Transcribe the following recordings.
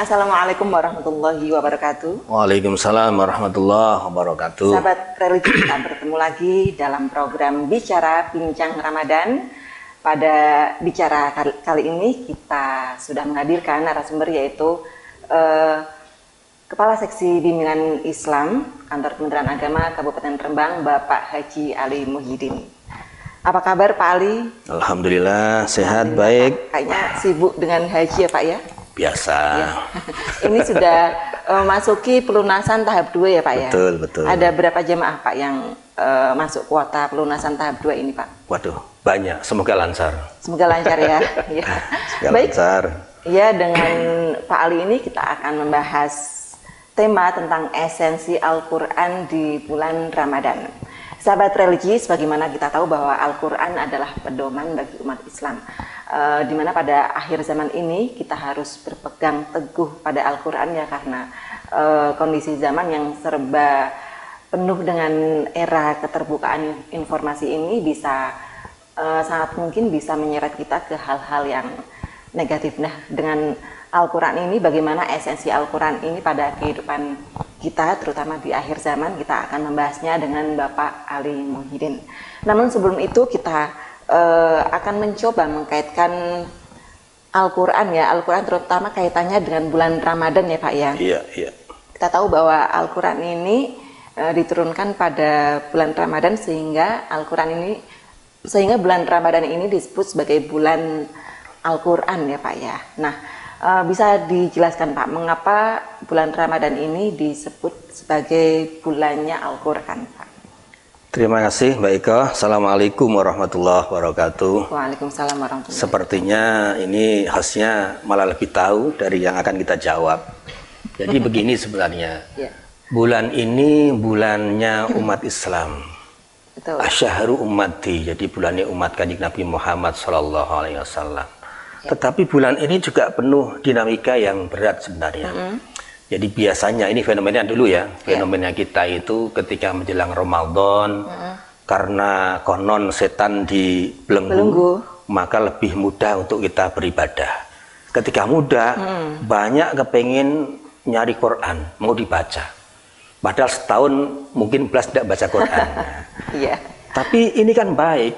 Assalamualaikum warahmatullahi wabarakatuh. Waalaikumsalam warahmatullahi wabarakatuh. Sahabat religi, kita bertemu lagi dalam program Bicara Bincang Ramadan. Pada bicara kali ini kita sudah menghadirkan narasumber yaitu Kepala Seksi Bimbingan Islam Kantor Kementerian Agama Kabupaten Rembang, Bapak Haji Ali Muhyiddin. Apa kabar Pak Ali? Alhamdulillah sehat, baik. Kayaknya sibuk dengan haji ya Pak ya? Biasa. Ya. Ini sudah masuki pelunasan tahap 2 ya Pak ya? Betul. Ada berapa jemaah Pak yang masuk kuota pelunasan tahap 2 ini Pak? Waduh, banyak. Semoga lancar. Semoga lancar ya. Ya. Semoga Baik. lancar. Ya, dengan Pak Ali ini kita akan membahas tema tentang esensi Al-Quran di bulan Ramadan. Sahabat religi, sebagaimana kita tahu bahwa Al-Quran adalah pedoman bagi umat Islam. Di mana pada akhir zaman ini kita harus berpegang teguh pada Al-Quran ya, karena kondisi zaman yang serba penuh dengan era keterbukaan informasi ini bisa sangat mungkin bisa menyeret kita ke hal-hal yang negatif. Nah, dengan Al-Quran ini, bagaimana esensi Al-Quran ini pada kehidupan kita, terutama di akhir zaman, kita akan membahasnya dengan Bapak Ali Muhyiddin. Namun sebelum itu kita akan mencoba mengkaitkan Al-Quran ya, Al-Quran terutama kaitannya dengan bulan Ramadan ya Pak ya. Iya. Kita tahu bahwa Al-Quran ini diturunkan pada bulan Ramadan sehingga bulan Ramadan ini disebut sebagai bulan Al-Quran ya Pak ya. Nah, bisa dijelaskan Pak, mengapa bulan Ramadan ini disebut sebagai bulannya Al-Quran Pak? Terima kasih Mbak Ika. Assalamualaikum warahmatullahi wabarakatuh. Waalaikumsalam warahmatullahi wabarakatuh. Sepertinya ini hostnya malah lebih tahu dari yang akan kita jawab. Jadi begini sebenarnya. Ya. Bulan ini bulannya umat Islam. Betul. Asyharu ummati, jadi bulannya umat Kanjeng Nabi Muhammad SAW. Ya. Tetapi bulan ini juga penuh dinamika yang berat sebenarnya. Jadi biasanya ini fenomenanya dulu ya, fenomena kita itu ketika menjelang Ramadan, karena konon setan dibelenggu, maka lebih mudah untuk kita beribadah. Ketika mudah, banyak kepengen nyari Quran, mau dibaca. Padahal setahun mungkin belas tidak baca Quran. Iya. Tapi ini kan baik,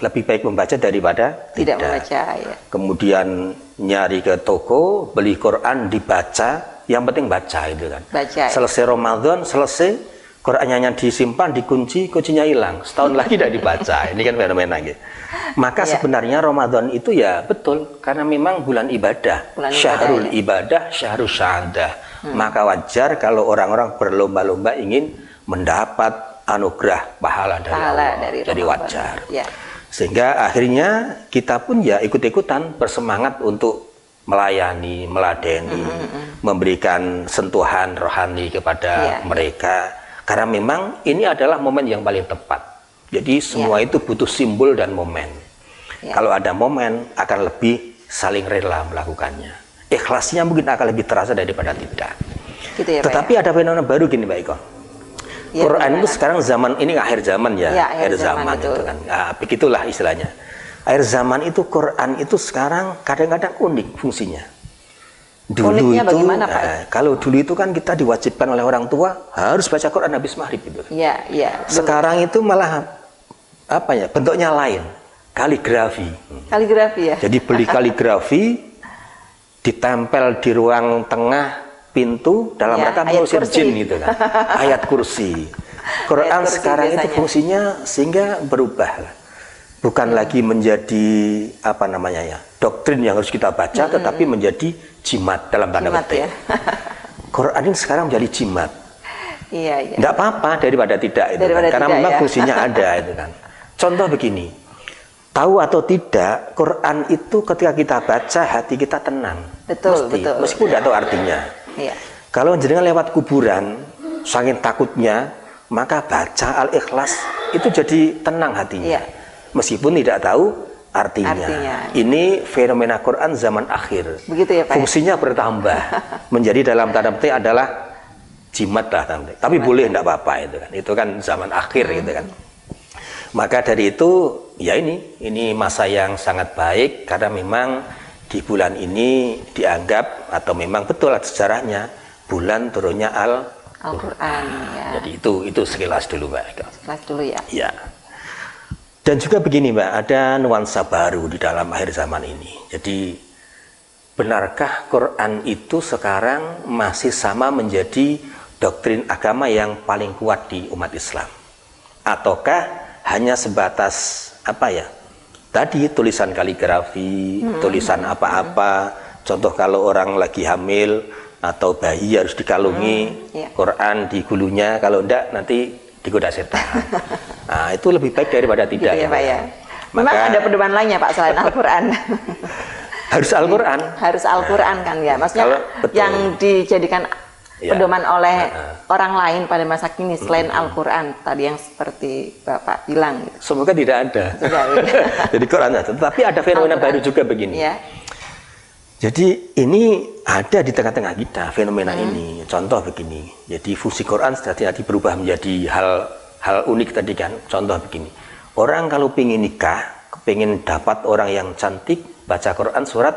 lebih baik membaca daripada Tidak membaca ya. Kemudian nyari ke toko, beli Quran, dibaca. Yang penting baca itu kan. Baca. Selesai Ramadan, selesai Qurannya disimpan, dikunci, kuncinya hilang. Setahun lagi tidak dibaca. Ini kan fenomena gitu. Maka sebenarnya Ramadan itu ya betul, karena memang bulan ibadah. Syahrul ibadah, syahrul syahadah. Maka wajar kalau orang-orang berlomba-lomba ingin mendapat anugerah pahala dari Allah. Jadi wajar. Ya. Sehingga akhirnya kita pun ya ikut-ikutan bersemangat untuk melayani, meladeni, memberikan sentuhan rohani kepada mereka. Karena memang ini adalah momen yang paling tepat. Jadi semua itu butuh simbol dan momen. Kalau ada momen akan lebih saling rela melakukannya. Ikhlasnya mungkin akan lebih terasa daripada tidak. Gitu ya, tetapi ada fenomena baru gini Mbak Iko. Quran itu sekarang zaman ini akhir zaman ya, akhir zaman itu kan. Nah, begitulah istilahnya. Akhir zaman itu Quran itu sekarang kadang-kadang unik fungsinya. Dulu itu, kalau dulu itu kan kita diwajibkan oleh orang tua harus baca Quran habis maghrib itu. Iya. Sekarang itu malah apa ya? Bentuknya lain, kaligrafi. Kaligrafi ya. Jadi beli kaligrafi, ditempel di ruang tengah pintu dalam rangka mengusir jin gitu kan. Ayat kursi. Quran sekarang itu fungsinya sehingga berubah. Bukan lagi menjadi apa namanya ya, doktrin yang harus kita baca, tetapi menjadi jimat dalam tanda petik. Ya. Quran ini sekarang menjadi jimat. Iya. Tidak apa-apa daripada tidak itu kan. Karena memang fungsinya ada itu kan. Contoh begini, tahu atau tidak, Quran itu ketika kita baca hati kita tenang. Betul. Meskipun tidak tahu artinya. Iya. Kalau jenengan lewat kuburan, saking takutnya, maka baca Al-Ikhlas itu jadi tenang hatinya. Iya. Meskipun tidak tahu artinya. Ini fenomena Quran zaman akhir. Begitu ya Pak. Fungsinya bertambah. Menjadi dalam tanda petik adalah jimat lah. Tapi boleh tidak apa-apa itu kan. Itu kan zaman akhir gitu kan. Maka dari itu ya ini masa yang sangat baik karena memang di bulan ini dianggap atau memang betul sejarahnya bulan turunnya Al-Quran. Ya. Jadi itu sekilas dulu Mbak. Sekilas dulu ya. Ya. Dan juga begini Mbak, ada nuansa baru di dalam akhir zaman ini. Jadi benarkah Quran itu sekarang masih sama menjadi doktrin agama yang paling kuat di umat Islam? Ataukah hanya sebatas apa ya? Tadi tulisan kaligrafi, tulisan apa-apa. Contoh kalau orang lagi hamil atau bayi harus dikalungi, Quran di gulunya, kalau enggak nanti digoda setan. Nah, itu lebih baik daripada tidak gitu ya, Pak ya. Maka, memang ada pedoman lainnya Pak selain Al-Quran. Harus Al-Quran. Harus Al-Quran kan ya. Maksudnya yang dijadikan pedoman oleh orang lain pada masa kini selain Al-Quran tadi yang seperti Bapak bilang gitu. Semoga tidak ada. Jadi Quran saja. Tetapi ada fenomena baru juga begini. Ya. Jadi ini ada di tengah-tengah kita fenomena ini. Contoh begini. Jadi fungsi Quran tadi berubah menjadi hal unik tadi kan. Contoh begini. Orang kalau ingin nikah, pengen dapat orang yang cantik, baca Quran surat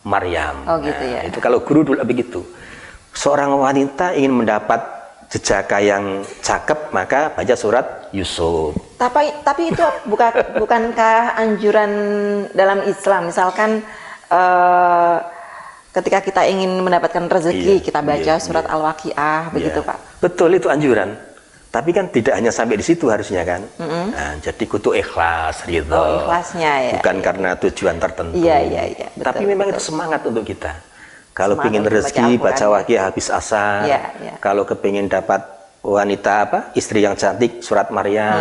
Maryam. Oh gitu ya. Itu kalau guru dulu begitu. Seorang wanita ingin mendapat jejaka yang cakep, maka baca surat Yusuf. Tapi itu bukankah anjuran dalam Islam? Misalkan ketika kita ingin mendapatkan rezeki, kita baca surat Al-Waqiah, begitu Pak? Betul, itu anjuran. Tapi kan tidak hanya sampai di situ harusnya kan. Nah, jadi kudu ikhlas, ridho. Oh, ikhlasnya ya. Bukan karena tujuan tertentu. Iya. Betul, tapi memang itu semangat untuk kita. Kalau ingin rezeki, baca Waqiah habis asar. Kalau kepingin dapat wanita istri yang cantik, surat Maryam.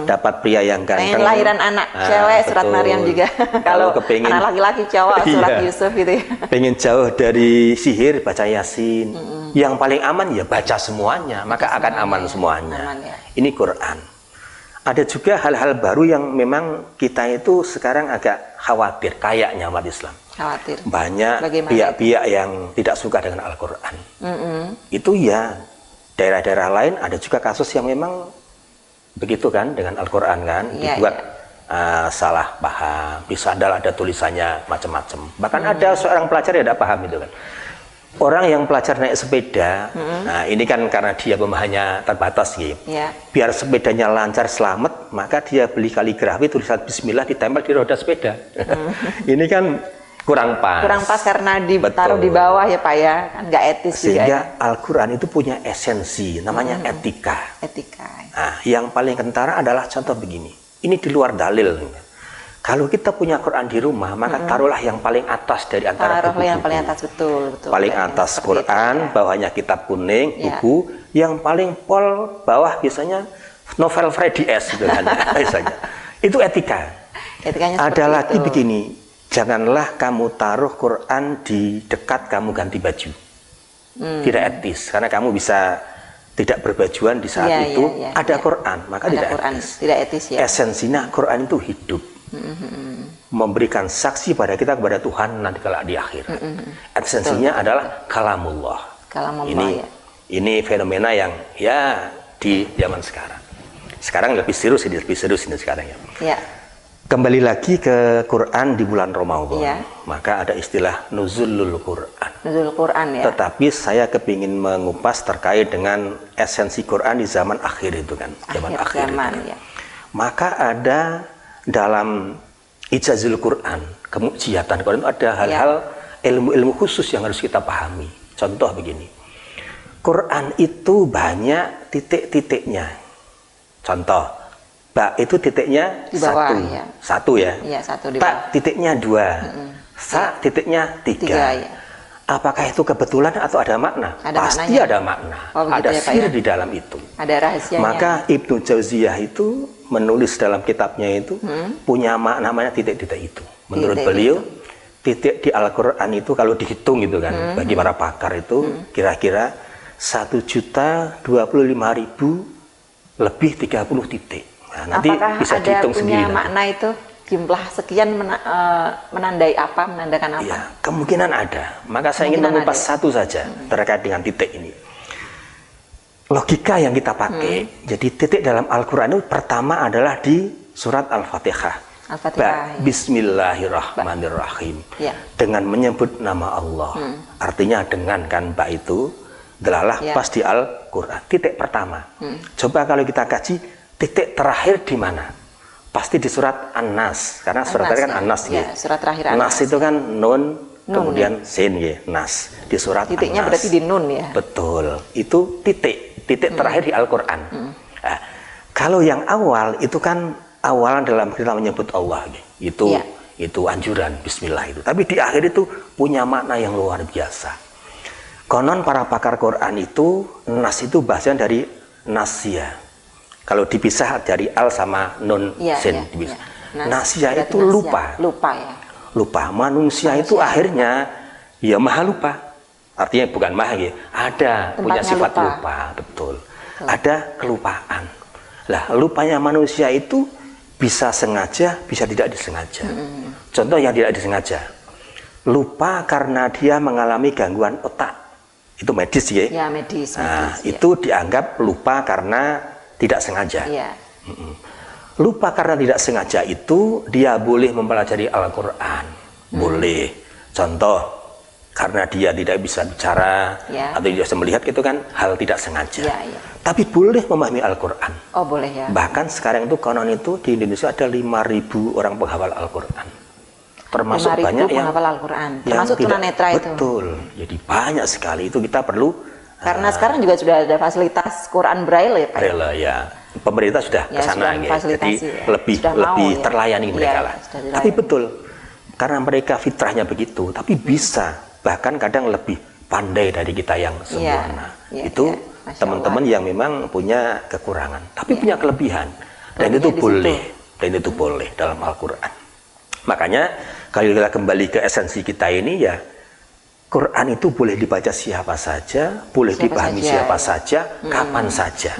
Dapat pria yang ganteng. Pengen lahiran anak cewek, surat Maryam juga. Kalau kepingin anak laki-laki cowok, surat Yusuf gitu ya. Pengen jauh dari sihir, baca Yasin. Yang paling aman ya baca semuanya, maka akan aman semuanya. Ini Quran. Ada juga hal-hal baru yang memang kita itu sekarang agak khawatir, kayaknya umat Islam. Khawatir. Banyak pihak-pihak yang tidak suka dengan Al-Quran. Itu ya, daerah-daerah lain ada juga kasus yang memang begitu kan, dengan Al-Quran kan, dibuat salah paham, bisa ada tulisannya macam-macam. Bahkan ada seorang pelajar yang tidak paham itu kan. Orang yang pelajar naik sepeda, nah ini kan karena dia pemahamannya terbatas gitu. Biar sepedanya lancar selamat, maka dia beli kaligrafi tulisan Bismillah ditempel di roda sepeda. Ini kan kurang pas. Kurang pas karena ditaruh di bawah ya Pak ya, kan nggak etis juga. Sehingga Al-Quran itu punya esensi, namanya etika. Nah, yang paling kentara adalah contoh begini. Ini di luar dalil. Kalau kita punya Quran di rumah, maka taruhlah yang paling atas dari antara buku-buku. Yang paling atas, betul. Paling atas Quran, bawahnya kitab kuning, buku. Yang paling pol bawah biasanya novel Freddy S. gitu kan, biasanya. Itu etika. Ada lagi begini, janganlah kamu taruh Quran di dekat kamu ganti baju. Tidak etis, karena kamu bisa tidak berbajuan di saat itu. Ada Quran, maka tidak etis. Tidak etis ya. Esensinya Quran itu hidup. Memberikan saksi pada kita kepada Tuhan nanti kalau di akhirat. Esensinya adalah kalamullah. Ini fenomena yang ya di zaman sekarang. Sekarang lebih serius ini sekarang ya. Kembali lagi ke Quran di bulan Ramadan. Maka ada istilah nuzulul Quran. Nuzul Quran ya. Tetapi saya kepingin mengupas terkait dengan esensi Quran di zaman akhir itu kan. Zaman akhir. Maka ada dalam ijazul Quran, kemujiatan Quran itu ada hal-hal ilmu-ilmu khusus yang harus kita pahami. Contoh begini, Quran itu banyak titik-titiknya. Contoh, ba itu titiknya di bawah, satu ya. Satu di Ta bawah. titiknya 2, sa titiknya 3. Apakah itu kebetulan atau ada makna? Pasti maknanya. Ada makna. Ada sir di dalam itu. Ada rahasianya. Maka Ibnu Jauziyah itu menulis dalam kitabnya itu punya makna namanya titik-titik itu. Menurut beliau titik di Al-Quran itu kalau dihitung gitu kan, bagi para pakar itu kira-kira 1.025.000 lebih 30 titik. Nah, nanti apakah bisa dihitung sendiri. Apakah ada punya makna itu? Jumlah sekian menandai apa, menandakan apa? Ya, kemungkinan ada. Maka saya ingin mengupas satu saja terkait dengan titik ini. Logika yang kita pakai, jadi titik dalam Al-Quran itu pertama adalah di surat Al-Fatihah. Al-Fatihah. Bismillahirrahmanirrahim. Ya. Dengan menyebut nama Allah. Artinya dengan kan ba itu adalah pas di Al-Quran. Titik pertama. Coba kalau kita kaji titik terakhir di mana? Pasti di surat An-Nas. Karena surat terakhir kan An-Nas ya. Surat terakhir An-Nas itu kan nun kemudian sin ya. Nas di surat titiknya An-Nas. berarti di nun ya. Betul. Itu titik terakhir di Al-Quran. Nah, kalau yang awal itu kan awalan dalam kita menyebut Allah gitu. Itu anjuran bismillah itu. Tapi di akhir itu punya makna yang luar biasa. Konon para pakar Quran itu nas itu bahasan dari nasya. Kalau dipisah dari al sama nun sin. Nasya itu lupa. Lupa ya. Lupa. Manusia itu akhirnya ya maha lupa. Artinya bukan maha ya. Ada punya sifat lupa. Betul. Ada kelupaan. Lah lupanya manusia itu bisa sengaja, bisa tidak disengaja. Contoh yang tidak disengaja. Lupa karena dia mengalami gangguan otak. Itu medis ya. Ya, medis. Nah, itu dianggap lupa karena tidak sengaja. Ya. Lupa karena tidak sengaja itu dia boleh mempelajari Al-Quran. Boleh. Contoh, karena dia tidak bisa bicara atau tidak bisa melihat, itu kan hal tidak sengaja. Tapi boleh memahami Al-Quran. Oh boleh ya. Bahkan sekarang itu konon itu di Indonesia ada 5.000 orang penghafal Al-Quran. Termasuk banyak yang penghafal Al-Quran. Termasuk tunanetra itu. Betul. Jadi banyak sekali itu kita perlu. Karena sekarang juga sudah ada fasilitas Quran Braille ya Pak. Braille ya. Pemerintah sudah ke sana jadi lebih terlayani mereka lah. Tapi betul. Karena mereka fitrahnya begitu, tapi bisa bahkan kadang lebih pandai dari kita yang sempurna. Itu teman-teman yang memang punya kekurangan, tapi punya kelebihan, dan itu boleh, dalam Al-Quran. Makanya kalau kita kembali ke esensi kita ini ya, Quran itu boleh dibaca siapa saja, boleh dipahami siapa saja, kapan saja.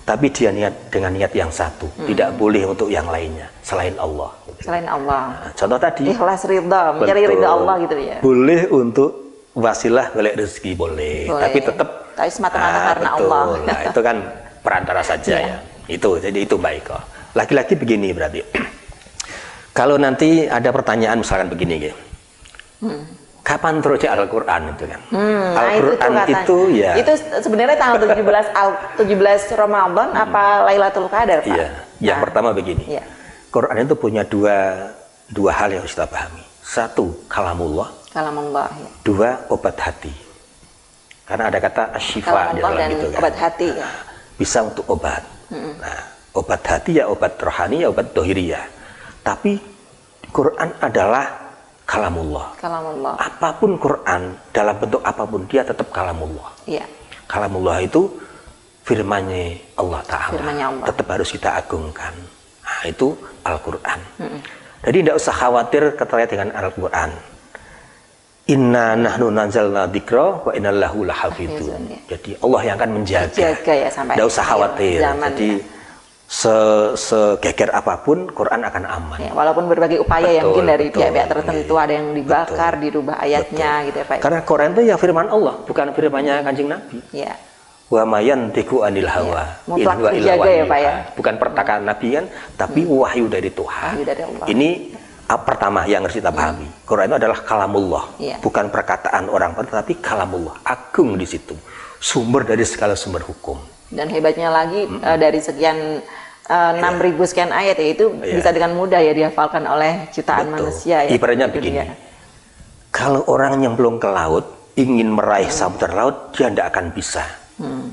Tapi dia dengan niat yang satu, tidak boleh untuk yang lainnya selain Allah. Selain Allah. Nah, contoh tadi. Ikhlas ridha, mencari ridha Allah gitu ya. Boleh untuk wasilah golek rezeki boleh, tapi tetap. Tapi semata-mata karena Allah. Nah, itu kan perantara saja ya. Itu jadi itu baik kok. Lagi-lagi begini berarti. Kalau nanti ada pertanyaan misalkan begini gitu. Kapan terus Al-Quran itu kan? Al-Quran itu ya. Itu sebenarnya tanggal 17 Ramadan apa Lailatul Qadar, Pak? Iya. Yang pertama begini. Quran itu punya dua hal yang harus kita pahami. Satu, kalamullah. Kalamullah. Ya. Dua, obat hati. Karena ada kata asyifa di dalam itu kan. Obat hati. Ya. Bisa untuk obat. Nah, obat hati ya obat rohani ya obat dohiriyah. Tapi Quran adalah kalamullah. Kalamullah. Apapun Quran dalam bentuk apapun dia tetap kalamullah. Iya. Kalamullah itu firman-Nya Allah Ta'ala. Tetap harus kita agungkan. Nah, itu Al-Quran. Jadi tidak usah khawatir terkait dengan Al-Quran. Inna nahnu nanzalna dzikra wa inna lahu lahafidun. Jadi Allah yang akan menjaga. Ya, tidak usah khawatir. Jadi segeger apapun Quran akan aman. Ya, walaupun berbagai upaya yang mungkin dari pihak-pihak tertentu ada yang dibakar, dirubah ayatnya gitu ya Pak. Karena Quran itu ya firman Allah, bukan firman-Nya Kanjeng Nabi. Ya. Wa mayan tiku anil hawa. Mutlak dijaga ya Pak ya. Bukan perkataan Nabi kan, tapi wahyu dari Tuhan. Wahyu dari Allah. Ini pertama yang harus kita pahami. Quran itu adalah kalamullah, bukan perkataan orang, tetapi kalamullah. Agung di situ. Sumber dari segala sumber hukum. Dan hebatnya lagi dari sekian 6.000 sekian ayat ya itu bisa dengan mudah ya dihafalkan oleh jutaan manusia ya. Ibaratnya begini. Kalau orang nyemplung ke laut ingin meraih samudra laut, dia tidak akan bisa.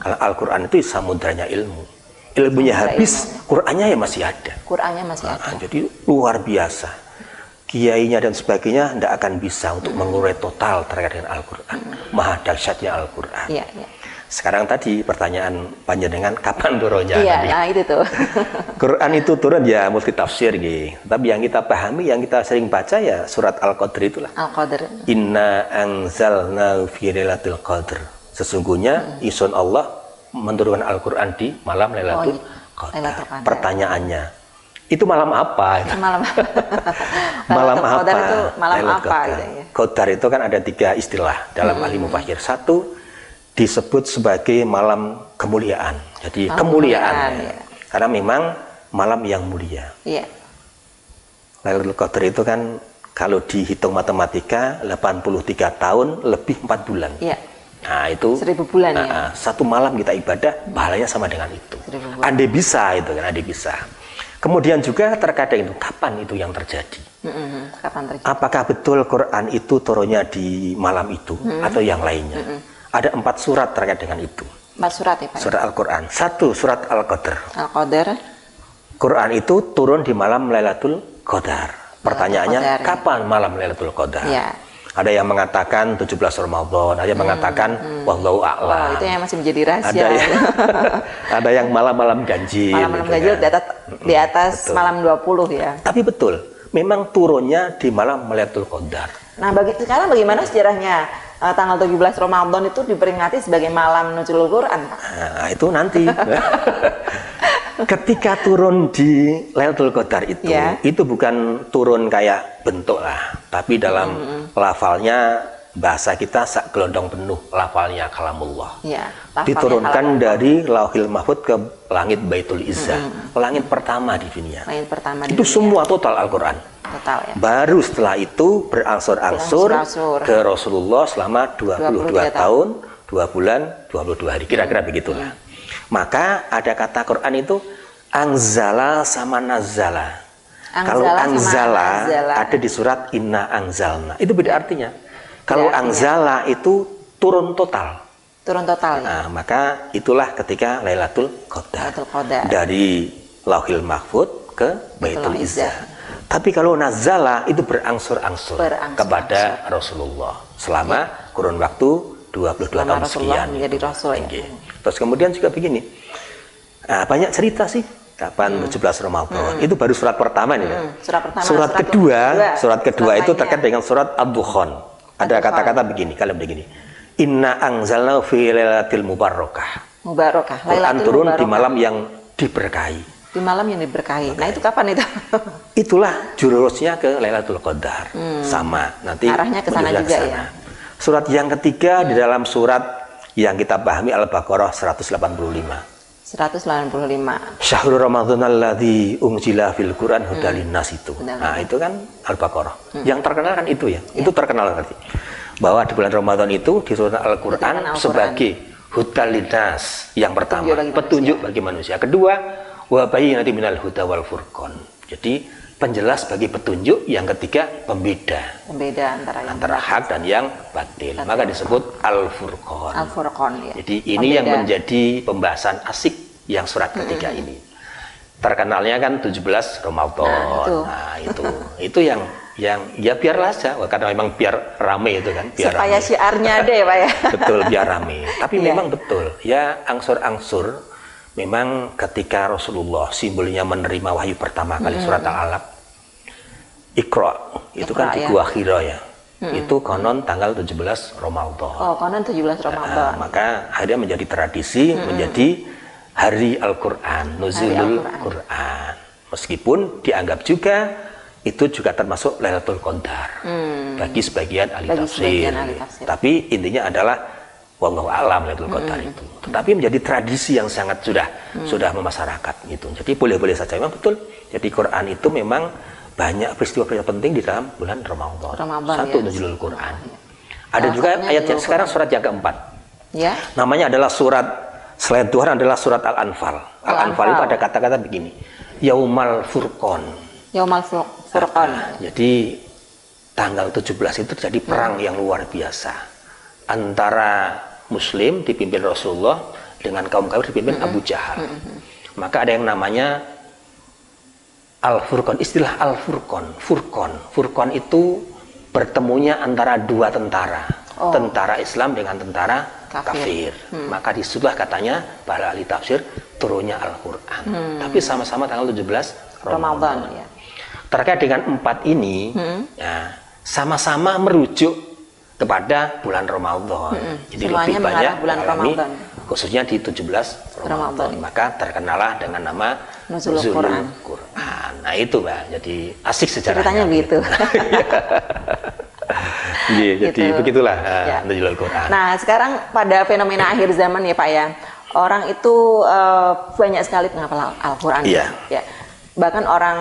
Kalau Al-Quran itu samudranya ilmu. Ilmunya habis, Qurannya ya masih ada. Qurannya masih ada. Jadi luar biasa. Kiainya dan sebagainya tidak akan bisa untuk mengurai total terkait dengan Al-Quran. Maha dahsyatnya Al-Quran. Sekarang tadi pertanyaan panjenengan kapan turunnya? Iya, nah itu tuh. Quran itu turun ya multi tafsir gitu. Tapi yang kita pahami, yang kita sering baca ya surat Al-Qadr itulah. Al-Qadr. Inna anzalna fi lailatul qadr. Sesungguhnya isun Allah menurunkan Al-Quran di malam Lailatul Qadar. Pertanyaannya, itu malam apa? Malam malam apa? Itu malam apa? Gitu ya. Qadar itu kan ada 3 istilah dalam ahli mufassir. Satu disebut sebagai malam kemuliaan. Jadi kemuliaan ya. Karena memang malam yang mulia. Iya. Lailatul Qadar itu kan kalau dihitung matematika 83 tahun lebih 4 bulan. Iya. Nah itu 1000 bulan ya. satu malam kita ibadah pahalanya sama dengan itu. Andai bisa itu kan, andai bisa. Kemudian juga terkadang itu kapan itu yang terjadi? Kapan terjadi? Apakah betul Quran itu turunnya di malam itu atau yang lainnya? Ada 4 surat terkait dengan itu. 4 surat ya Pak? Surat Al-Quran. 1 surat Al-Qadar. Al-Qadar. Quran itu turun di malam Lailatul Qadar. Pertanyaannya, kapan malam Lailatul Qadar? Ya. Ada yang mengatakan 17 Ramadan, ada yang mengatakan wallahu a'lam. Itu yang masih menjadi rahasia. Ada yang malam-malam ganjil. Malam-malam ganjil di atas malam 20 ya. Tapi betul, memang turunnya di malam Lailatul Qadar. Nah, sekarang bagaimana sejarahnya tanggal 17 Ramadan itu diperingati sebagai malam nuzulul Quran, Pak? Nah, itu nanti. Ketika turun di Lailatul Qadar itu bukan turun kayak bentuk lah, tapi dalam lafalnya bahasa kita sak gelondong penuh lafalnya kalamullah. Ya, diturunkan dari Lauhil Mahfud ke langit Baitul Izzah, langit pertama di dunia. Langit pertama itu semua total Al-Quran. Total ya. Baru setelah itu berangsur-angsur ke Rasulullah selama 22 tahun, 2 bulan, 22 hari, kira-kira begitulah. Maka ada kata Quran itu angzala sama nazala. Kalau angzala ada di surat inna angzalna. Itu beda artinya. Kalau angzala itu turun total. Turun total ya. Nah, maka itulah ketika Lailatul Qadar. Dari Lauhil Mahfud ke Baitul Izzah. Tapi kalau nazala itu berangsur-angsur kepada Rasulullah selama kurun waktu 22 tahun sekian. Menjadi Rasul ya. Terus kemudian juga begini, banyak cerita sih kapan 17 Ramadan. Itu baru surat pertama nih. Surat kedua itu terkait dengan surat Ad-Dukhan. Ada kata-kata begini, kalian begini. Inna anzalna fi lailatil mubarakah. Quran turun di malam yang diberkahi. Di malam yang diberkahi. Nah, itu kapan itu? Itulah jurusnya ke Lailatul Qadar. Sama, nanti arahnya ke sana juga ya. Surat yang ketiga di dalam surat yang kita pahami Al-Baqarah 185. Syahrul Ramadan alladzi unzila fil Quran hudal linnas itu. Nah, itu kan Al-Baqarah. Yang terkenal kan itu ya. Itu terkenal berarti. Bahwa di bulan Ramadan itu diturunkan Al-Quran sebagai hudal linnas yang pertama, petunjuk bagi manusia. Kedua, wa bayyinatin minal huda wal furqan. Jadi penjelas bagi petunjuk. Yang ketiga, pembeda antara hak dan yang batil. Maka disebut Al-Furqan. Ya. Jadi ini yang menjadi pembahasan asik yang surat ketiga ini. Terkenalnya kan 17 Ramadan. Nah, itu yang ya biarlah saja, karena memang biar rame itu kan. Biar supaya rame. Syiarnya ada ya Pak ya. Betul, biar rame. Tapi memang betul ya, angsur-angsur. Memang ketika Rasulullah simbolnya menerima wahyu pertama kali surat Al-Alaq, Iqra, itu kan di Gua Hira ya. Itu konon tanggal 17 Ramadan. Oh, konon 17 Ramadan. Maka akhirnya menjadi tradisi, menjadi hari Al-Quran, Nuzulul Quran. Meskipun dianggap juga itu juga termasuk Lailatul Qadar bagi sebagian ahli tafsir. Tapi intinya adalah wallahu a'lam Lailatul Qadar itu. Tetapi menjadi tradisi yang sangat sudah memasyarakat gitu. Jadi boleh-boleh saja, memang betul. Jadi Quran itu memang banyak peristiwa-peristiwa penting di dalam bulan Ramadan. Satu nuzulul Quran. Ada juga ayat yang sekarang surat yang keempat. Ya. Namanya adalah surat selain Tuhan adalah surat Al-Anfal. Al-Anfal itu ada kata-kata begini. Yaumal Furqan. Yaumal Furqan. Jadi tanggal 17 itu terjadi perang yang luar biasa antara Muslim dipimpin Rasulullah dengan kaum kafir dipimpin Abu Jahal. Maka ada yang namanya Al-Furqan, istilah Al-Furqan. Furqan itu bertemunya antara dua tentara. Tentara Islam dengan tentara kafir. Maka disitulah katanya para ahli tafsir turunnya Al-Quran. Tapi sama-sama tanggal 17 Ramadan. Ya. Terkait dengan empat ini, ya, sama-sama merujuk kepada bulan Ramadan. Jadi semuanya lebih banyak bulan Ramadan. Khususnya di 17 Ramadan. Maka terkenalah dengan nama Nuzulul Quran. Nah itu Mbak, jadi asik sejarahnya. Ceritanya begitu. Jadi begitulah Nuzulul Quran. Nah sekarang pada fenomena akhir zaman ya Pak ya, orang itu banyak sekali penghafal Al-Quran. Iya. Ya. Bahkan orang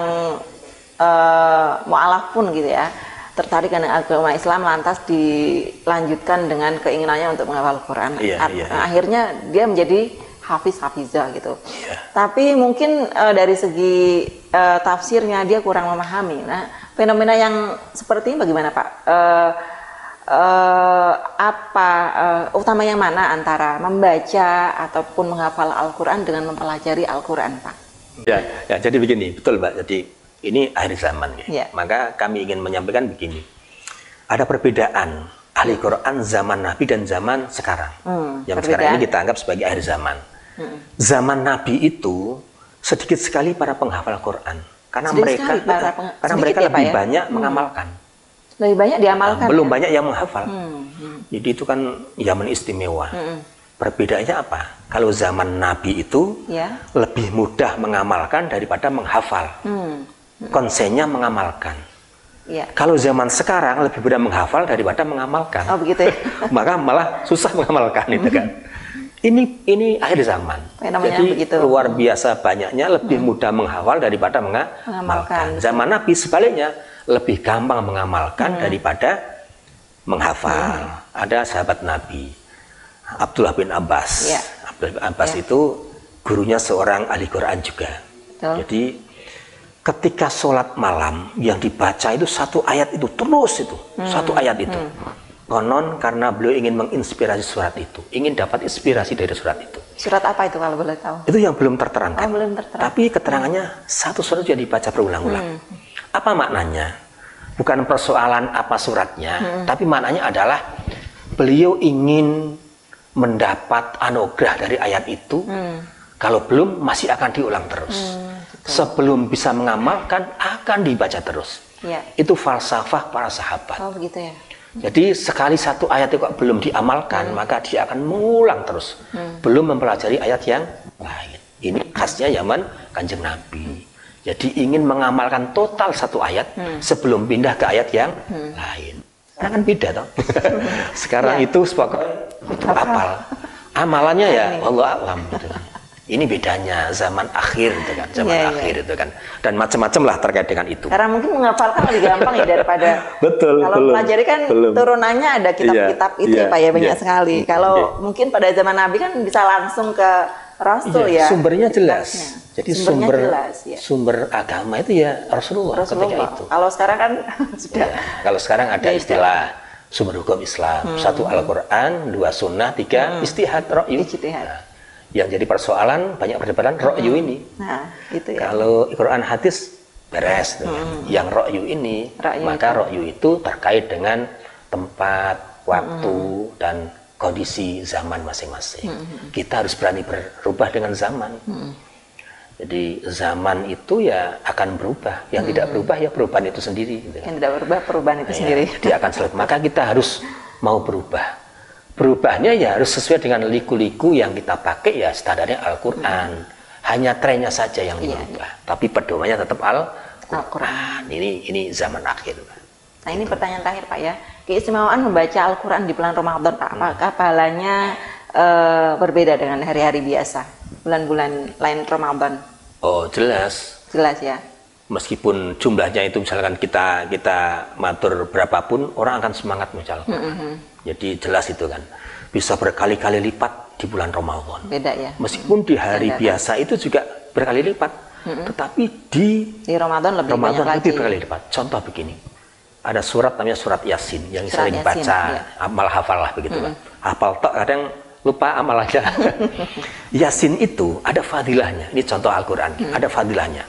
mu'alaf pun gitu ya, tertarik dengan agama Islam, lantas dilanjutkan dengan keinginannya untuk menghafal Quran. Akhirnya dia menjadi hafizah gitu. Tapi mungkin dari segi tafsirnya dia kurang memahami. Nah, fenomena yang seperti ini bagaimana Pak? Utama yang mana antara membaca ataupun menghafal Al-Quran dengan mempelajari Al-Quran, Pak? Ya, jadi begini, betul Mbak. Jadi ini akhir zaman ya. Maka kami ingin menyampaikan begini. Ada perbedaan ahli Quran zaman Nabi dan zaman sekarang. Yang sekarang ini kita anggap sebagai akhir zaman. Zaman Nabi itu sedikit sekali para penghafal Quran. Karena mereka lebih banyak mengamalkan. Lebih banyak diamalkan. Belum banyak yang menghafal. Jadi itu kan zaman istimewa. Perbedaannya apa? Kalau zaman Nabi itu lebih mudah mengamalkan daripada menghafal. Konsennya mengamalkan. Kalau zaman sekarang lebih mudah menghafal daripada mengamalkan. Oh begitu ya. Maka malah susah mengamalkan itu kan. Ini akhir zaman. Jadi begitu. Luar biasa banyaknya lebih mudah menghafal daripada mengamalkan. Zaman Nabi sebaliknya lebih gampang mengamalkan daripada menghafal. Ada sahabat Nabi Abdullah bin Abbas. Abdullah bin Abbas itu gurunya seorang ahli Quran juga. Jadi ketika sholat malam yang dibaca itu satu ayat itu terus itu, satu ayat itu. Konon karena beliau ingin menginspirasi surat itu, ingin dapat inspirasi dari surat itu. Surat apa itu kalau boleh tahu? Itu yang belum terterangkan. Belum terterang. Tapi keterangannya satu surat yang dibaca berulang-ulang. Apa maknanya? Bukan persoalan apa suratnya, tapi maknanya adalah beliau ingin mendapat anugerah dari ayat itu. Kalau belum masih akan diulang terus. Sebelum bisa mengamalkan akan dibaca terus. Itu falsafah para sahabat. Oh begitu ya. Jadi sekali satu ayat itu belum diamalkan, maka dia akan mengulang terus. Belum mempelajari ayat yang lain. Ini khasnya zaman Kanjeng Nabi. Jadi ingin mengamalkan total satu ayat sebelum pindah ke ayat yang lain. Sekarang kan beda toh. Sekarang itu pokoknya hafal. Amalannya ya Allah alam gitu kan. Ini bedanya zaman akhir itu kan, akhir itu kan, dan macam-macam lah terkait dengan itu. Karena mungkin menghafalkan lebih gampang ya daripada kalau pelajari kan turunannya ada kitab-kitab itu ya Pak ya, banyak sekali. Kalau mungkin pada zaman Nabi kan bisa langsung ke Rasul ya. Sumbernya jelas. Jadi sumber agama itu ya Rasulullah. Ketika itu. Kalau sekarang kan sudah. Kalau sekarang ada istilah sumber hukum Islam. 1 Al-Quran, 2 Sunnah, 3 Ijtihad, Ra'yu. Yang jadi persoalan banyak perdebatan ra'yu ini. Nah, itu ya. Kalau Quran hadis beres. Yang ra'yu ini, maka ra'yu itu terkait dengan tempat, waktu, dan kondisi zaman masing-masing. Kita harus berani berubah dengan zaman. Jadi zaman itu ya akan berubah. Yang tidak berubah ya perubahan itu sendiri. Gitu. Yang tidak berubah perubahan itu sendiri. Jadi akan sulit. Maka kita harus mau berubah. Berubahnya ya harus sesuai dengan liku-liku yang kita pakai ya standarnya Al-Quran. Hanya trennya saja yang berubah. Tapi pedomannya tetap Al-Quran. Ini zaman akhir. Nah ini pertanyaan terakhir Pak ya. Keistimewaan membaca Al-Quran di bulan Ramadan Pak. Apakah pahalanya berbeda dengan hari-hari biasa? Bulan-bulan lain Ramadan? Oh jelas. Jelas ya. Meskipun jumlahnya itu misalkan kita matur berapapun, orang akan semangat membaca Al-Quran. Jadi jelas itu kan bisa berkali-kali lipat di bulan Ramadan. Beda ya. Meskipun di hari biasa itu juga berkali lipat, tetapi di Ramadan lebih berkali lipat. Contoh begini, ada surat namanya surat Yasin yang sering baca, amal hafal lah begitu kan. Hafal tok kadang lupa amal aja. Yasin itu ada fadilahnya. Ini contoh Al-Quran, ada fadilahnya.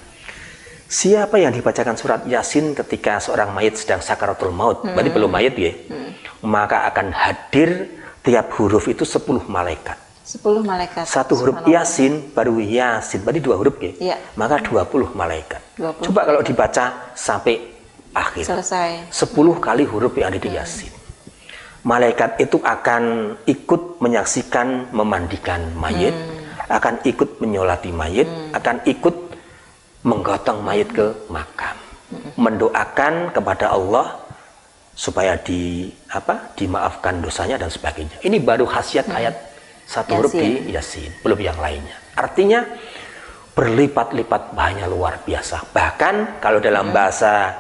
Siapa yang dibacakan surat Yasin ketika seorang mayit sedang sakaratul maut, berarti belum mayit ya, maka akan hadir tiap huruf itu 10 malaikat. 10 malaikat. Satu huruf Yasin baru Yasin, berarti 2 huruf ya. Maka 20 malaikat. 20. Coba kalau dibaca sampai akhir. Selesai. 10 kali huruf yang ada di Yasin. Malaikat itu akan ikut menyaksikan memandikan mayit, akan ikut menyolati mayit, akan ikut menggotong mayit ke makam, mendoakan kepada Allah supaya dimaafkan dosanya dan sebagainya. Ini baru khasiat ayat 1 huruf di Yasin, belum yang lainnya. Artinya berlipat-lipat banyak, luar biasa. Bahkan kalau dalam bahasa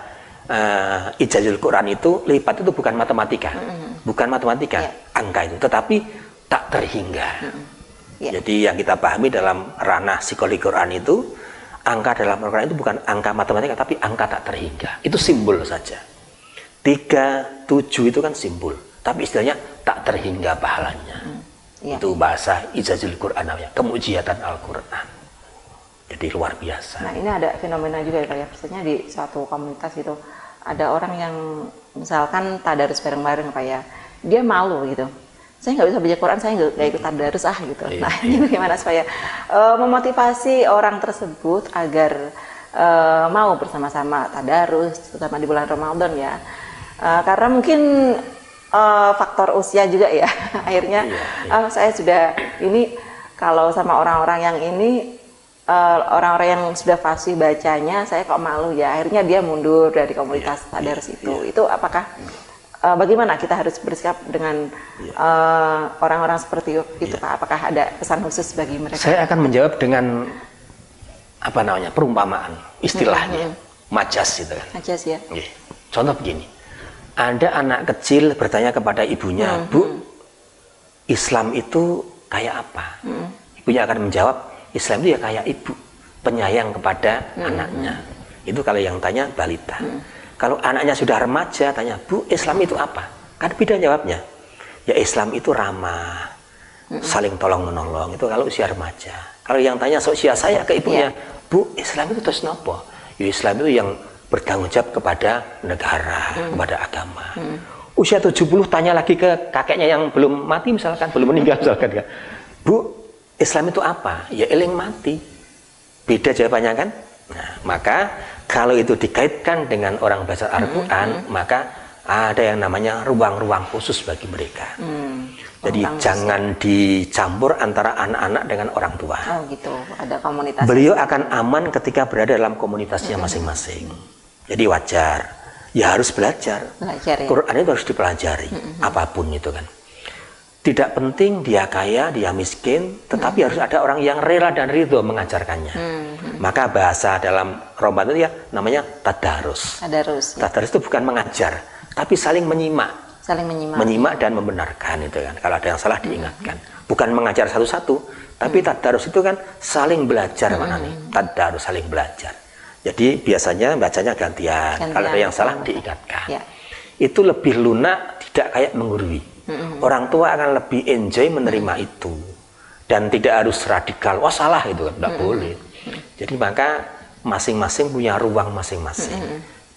Ijazul Quran itu, lipat itu bukan matematika, bukan matematika, angka itu, tetapi tak terhingga. Jadi yang kita pahami dalam ranah psikologi Quran itu, angka dalam Al-Quran itu bukan angka matematika, tapi angka tak terhingga. Itu simbol saja. 3, 7 itu kan simbol, tapi istilahnya tak terhingga pahalanya. Itu bahasa Ijazul Quran namanya, kemujiatan Al-Quran. Jadi luar biasa. Nah, ini ada fenomena juga ya Pak ya, misalnya di suatu komunitas gitu, ada orang yang misalkan tadarus bareng-bareng Pak ya, dia malu gitu, saya nggak bisa baca Quran, saya nggak ikut tadarus gitu. Nah, ini bagaimana supaya memotivasi orang tersebut agar mau bersama-sama tadarus, terutama di bulan Ramadan ya, karena mungkin faktor usia juga ya, akhirnya saya sudah ini, kalau sama orang-orang yang ini, orang-orang yang sudah fasih bacanya, saya kok malu ya, akhirnya dia mundur dari komunitas tadarus itu. Itu apakah bagaimana kita harus bersikap dengan orang-orang seperti itu Pak? Apakah ada pesan khusus bagi mereka? Saya akan menjawab dengan apa namanya, perumpamaan, istilahnya majas gitu kan. Majas ya. Contoh begini, ada anak kecil bertanya kepada ibunya, Bu, Islam itu kayak apa? Ibunya akan menjawab, Islam itu ya kayak ibu, penyayang kepada anaknya. Itu kalau yang tanya balita. Kalau anaknya sudah remaja, tanya, Bu, Islam itu apa? Kan beda jawabnya. Ya Islam itu ramah, saling tolong menolong. Itu kalau usia remaja. Kalau yang tanya seusia saya ke ibunya, Bu, Islam itu terus nopo? Ya Islam itu yang bertanggung jawab kepada negara, kepada agama. Usia 70 tanya lagi ke kakeknya yang belum mati misalkan, belum meninggal misalkan. Bu, Islam itu apa? Ya eling mati. Beda jawabannya kan? Nah, maka kalau itu dikaitkan dengan orang baca Al-Quran, maka ada yang namanya ruang-ruang khusus bagi mereka. Jadi jangan dicampur antara anak-anak dengan orang tua. Oh gitu, ada komunitas. Beliau akan aman ketika berada dalam komunitasnya masing-masing. Jadi wajar, ya harus belajar. Ya. Quran itu harus dipelajari, apapun itu kan. Tidak penting dia kaya, dia miskin, tetapi harus ada orang yang rela dan ridho mengajarkannya. Maka bahasa dalam Ramadan itu ya namanya tadarus. Tadarus itu bukan mengajar, tapi saling menyimak. Menyimak dan membenarkan itu kan. Kalau ada yang salah diingatkan. Bukan mengajar satu-satu, tapi tadarus itu kan saling belajar mana nih? Tadarus saling belajar. Jadi biasanya bacanya gantian. Kalau ada yang salah diingatkan. Ya. Itu lebih lunak, tidak kayak menggurui. Orang tua akan lebih enjoy menerima itu dan tidak harus radikal, wah salah itu kan, tidak boleh. Jadi maka masing-masing punya ruang masing-masing,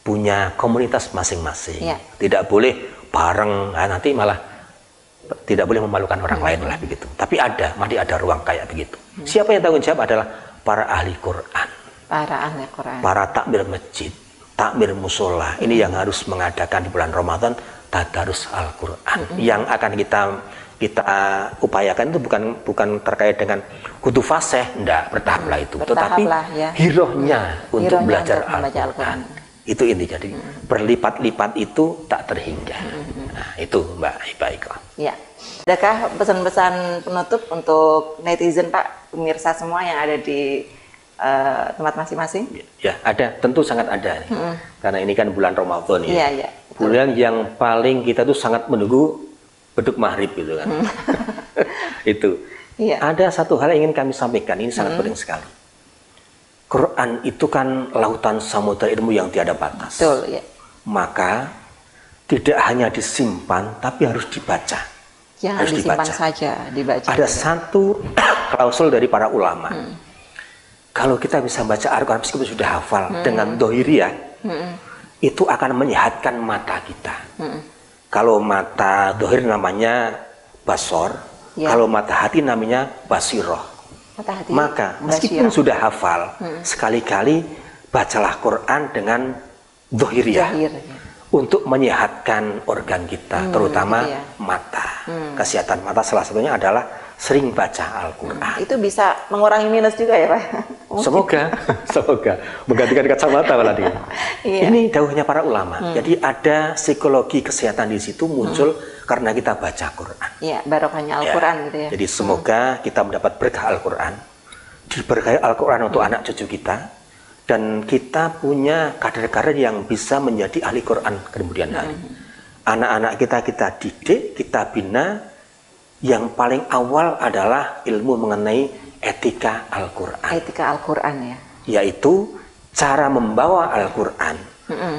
punya komunitas masing-masing. Tidak boleh bareng, nanti malah tidak boleh memalukan orang lain lah begitu. Tapi masih ada ruang kayak begitu. Siapa yang tanggung jawab adalah para ahli Quran, para takmir masjid, takmir musola. Ini yang harus mengadakan di bulan Ramadan tadarus Al-Quran. Yang akan kita upayakan itu bukan terkait dengan kutu fasih, enggak, bertahap lah itu. Tetapi hirohnya untuk belajar Al-Quran. Itu ini, jadi berlipat-lipat itu tak terhingga. Nah, itu Mbak Iba. Ya. Adakah pesan-pesan penutup untuk netizen Pak, pemirsa semua yang ada di tempat masing-masing? Ya, ada, tentu sangat ada. Karena ini kan bulan Ramadan ya. Bulan yang paling kita tuh sangat menunggu beduk maghrib gitu kan. Itu. Ada satu hal yang ingin kami sampaikan, ini sangat penting sekali. Quran itu kan lautan samudra ilmu yang tiada batas. Betul, ya. Maka tidak hanya disimpan, tapi harus dibaca. Harus disimpan saja, dibaca. Ada satu klausul dari para ulama. Kalau kita bisa baca Al-Quran meskipun sudah hafal dengan dohiriyah, itu akan menyehatkan mata kita. Kalau mata dohir namanya basor, kalau mata hati namanya basiroh. Maka meskipun sudah hafal, sekali-kali bacalah Quran dengan dohiriyah untuk menyehatkan organ kita, terutama mata. Kesehatan mata salah satunya adalah sering baca Al-Quran. Itu bisa mengurangi minus juga ya Pak? Semoga menggantikan kacamata tadi. Ini dawuhnya para ulama. Jadi ada psikologi kesehatan di situ muncul karena kita baca Quran. Iya, barokahnya Al-Quran gitu ya. Jadi semoga kita mendapat berkah Al-Quran diberkahi Al-Quran untuk anak cucu kita, dan kita punya kader-kader yang bisa menjadi ahli Quran kemudian hari. Anak-anak kita didik, kita bina. Yang paling awal adalah ilmu mengenai etika Al-Quran. Etika Al-Quran ya. Yaitu cara membawa Al-Quran,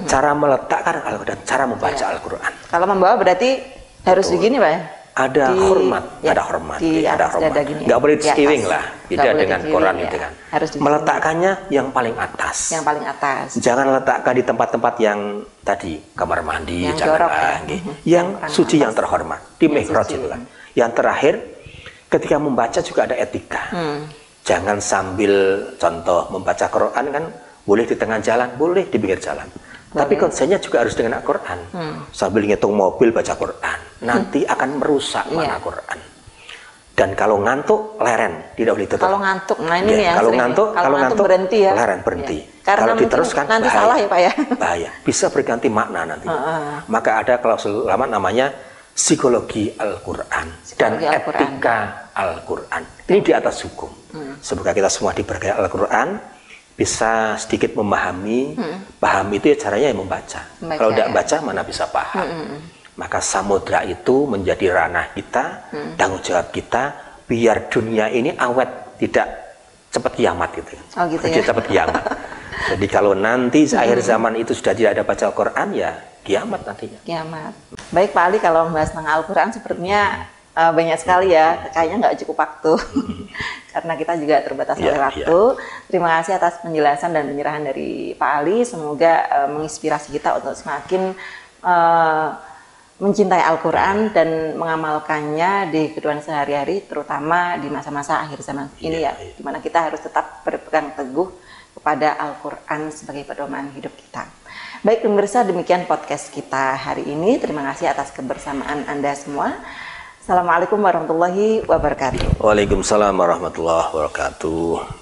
cara meletakkan Al-Quran, cara membaca Al-Quran. Kalau membawa berarti harus begini Pak ya? Ada hormat, ada hormat, ada hormat. Nggak boleh diskiwing lah, beda dengan Quran itu kan. Meletakkannya yang paling atas. Yang paling atas. Jangan letakkan di tempat-tempat yang tadi kamar mandi, yang jangan jorok, yang suci, yang terhormat, di mihraj itu kan. Yang terakhir, ketika membaca juga ada etika. Jangan sambil contoh membaca Quran kan boleh di tengah jalan, boleh di pinggir jalan. Tapi konsepnya juga harus dengan Al-Quran. Sambil ngitung mobil baca Quran, nanti akan merusak makna Quran. Dan kalau ngantuk, leren, tidak boleh ditutup. Kalau ngantuk, nah ini yang kalau sering. Kalau ngantuk berhenti ya. Leren, berhenti. Karena kalau diteruskan nanti bahaya. salah ya Pak ya. Bahaya, bisa berganti makna nanti. Maka ada klausul ulama namanya psikologi Al-Quran dan etika Al-Quran. Ini di atas hukum. Semoga kita semua diberkahi Al-Quran, bisa sedikit memahami. Paham itu ya caranya yang membaca. Kalau tidak baca mana bisa paham. Maka samudra itu menjadi ranah kita, tanggung jawab kita, biar dunia ini awet, tidak cepat kiamat gitu. Oh gitu ya. Cepat kiamat. Jadi kalau nanti akhir zaman itu sudah tidak ada baca Al-Quran, ya kiamat nantinya. Kiamat. Baik Pak Ali, kalau membahas tentang Al-Quran sepertinya banyak sekali ya, kayaknya nggak cukup waktu. Karena kita juga terbatas oleh waktu. Terima kasih atas penjelasan dan penyerahan dari Pak Ali. Semoga menginspirasi kita untuk semakin mencintai Al-Quran dan mengamalkannya di kehidupan sehari-hari, terutama di masa-masa akhir zaman ini ya, dimana kita harus tetap berpegang teguh kepada Al-Quran sebagai pedoman hidup kita. Baik pemirsa, demikian podcast kita hari ini. Terima kasih atas kebersamaan Anda semua. Assalamualaikum warahmatullahi wabarakatuh. Waalaikumsalam warahmatullahi wabarakatuh.